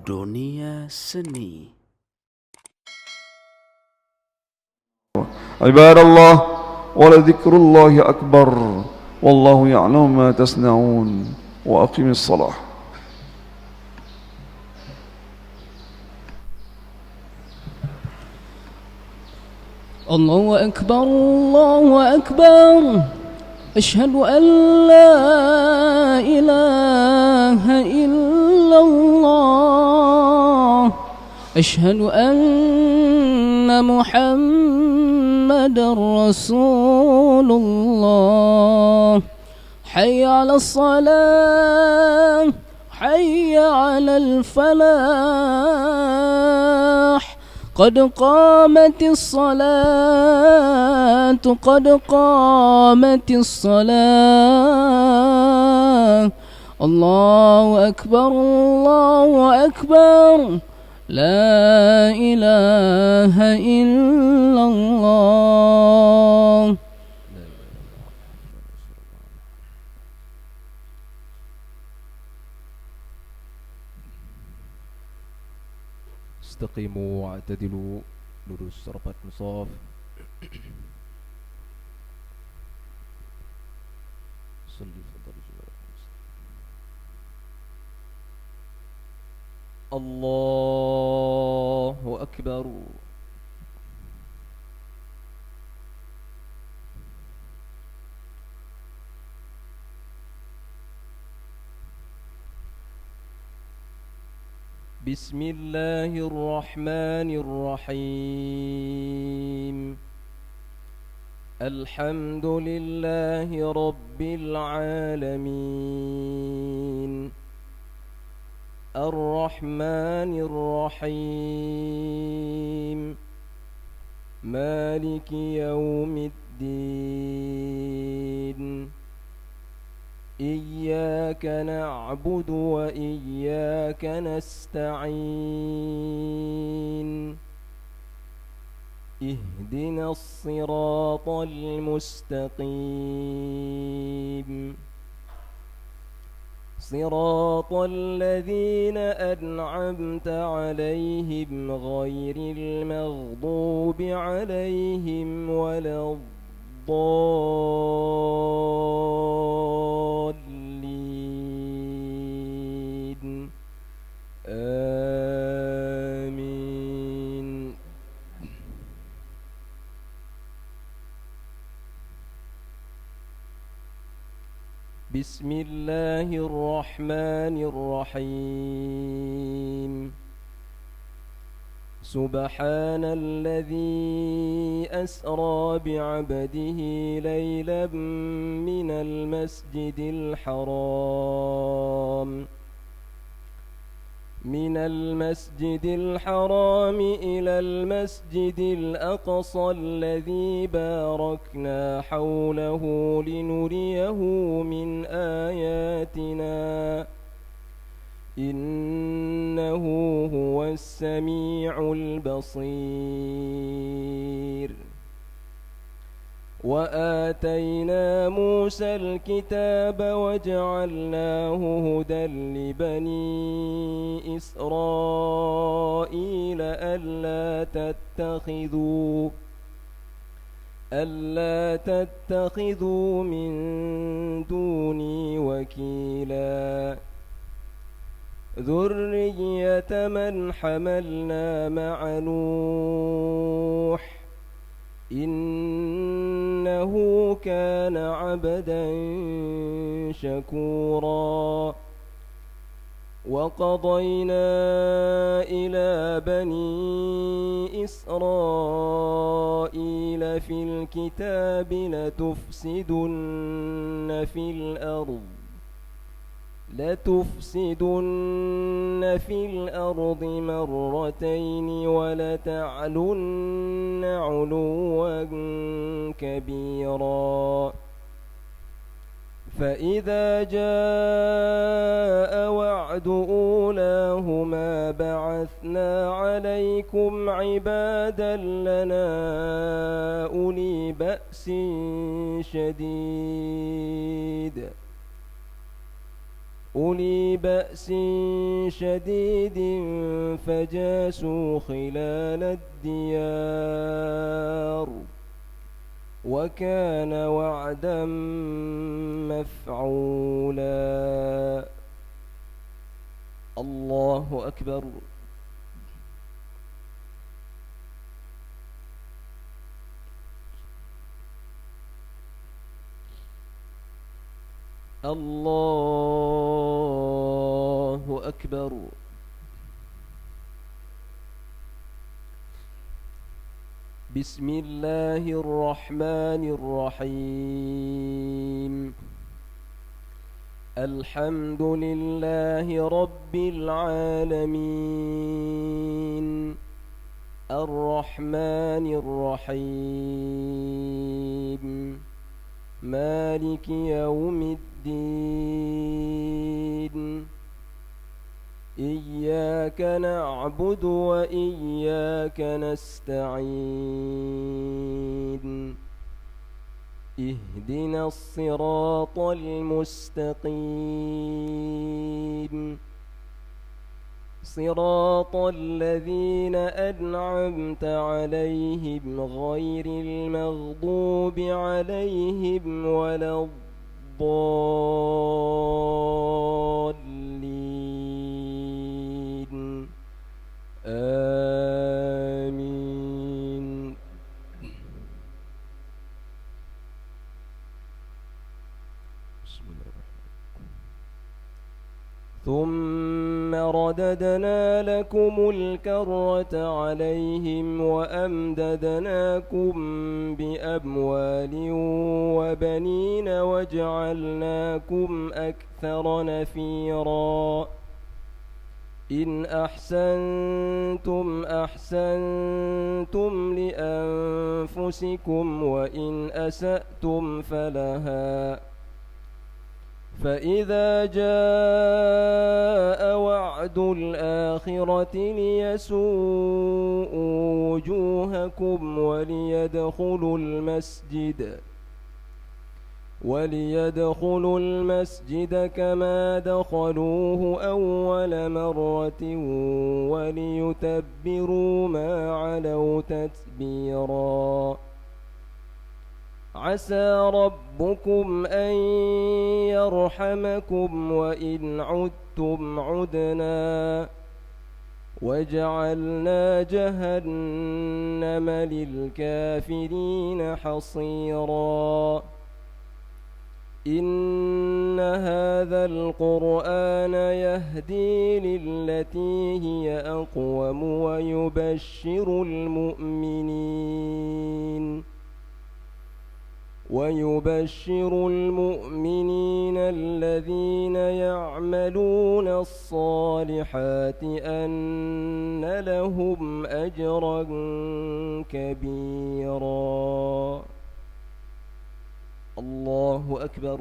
Dunia Seni. عباد الله ولذكر الله أكبر والله يعلم ما تصنعون وأقم الصلاة. الله أكبر الله أكبر أشهد أن لا إله إلا الله أشهد أن محمد رسول الله حي على الصلاة حي على الفلاح قد قامت الصلاة قد قامت الصلاة الله أكبر الله أكبر لا إله إلا الله. استقيموا واعتدلوا لرus rapat musaf. الله أكبر. بسم الله الرحمن الرحيم الحمد لله رب العالمين الرحمن الرحيم مالك يوم الدين إياك نعبد وإياك نستعين اهدنا الصراط المستقيم صراط الذين أنعمت عليهم غير المغضوب عليهم ولا الضالين آمين. بسم الله الرحمن الرحيم سبحان الذي أسرى بعبده ليلا من المسجد الحرام إلى المسجد الأقصى الذي باركنا حوله لنريه من آياتنا إنه هو السميع البصير. وآتينا موسى الكتاب وجعلناه هدى لبني إسرائيل ألا تتخذوا من دوني وكيلا ذرية من حملنا مع نوح إنه كان عبدا شكورا. وقضينا إلى بني إسرائيل في الكتاب لتفسدن في الأرض مرتين ولتعلن علوا كبيرا. فإذا جاء وعد أولاهما بعثنا عليكم عبادا لنا أولي بأس شديد أولي بأس شديد فجاسوا خلال الديار وكان وعدا مفعولا. الله أكبر. الله أكبر. بسم الله الرحمن الرحيم. الحمد لله رب العالمين الرحمن الرحيم مالك يوم الدين إياك نعبد وإياك نستعين اهدنا الصراط المستقيم صراط الذين أنعمت عليهم غير المغضوب عليهم ولا الضالين آمين. بسم الله الرحمن. ثم رددنا لكم الكرة عليهم وأمددناكم بأموال وبنين وجعلناكم أكثر نفيرا. إن أحسنتم أحسنتم لأنفسكم وإن أسأتم فلها. فإذا جاء وعد الآخرة ليسوءوا وجوهكم وليدخلوا المسجد كما دخلوه أول مرة وليتبروا ما علوا تتبيرا. عسى ربكم أن يرحمكم وإن عدتم عدنا وجعلنا جهنم للكافرين حصيرا. إن هذا القرآن يهدي للتي هي أقوم ويبشر المؤمنين الذين يعملون الصالحات أن لهم أجرا كبيرا. الله أكبر.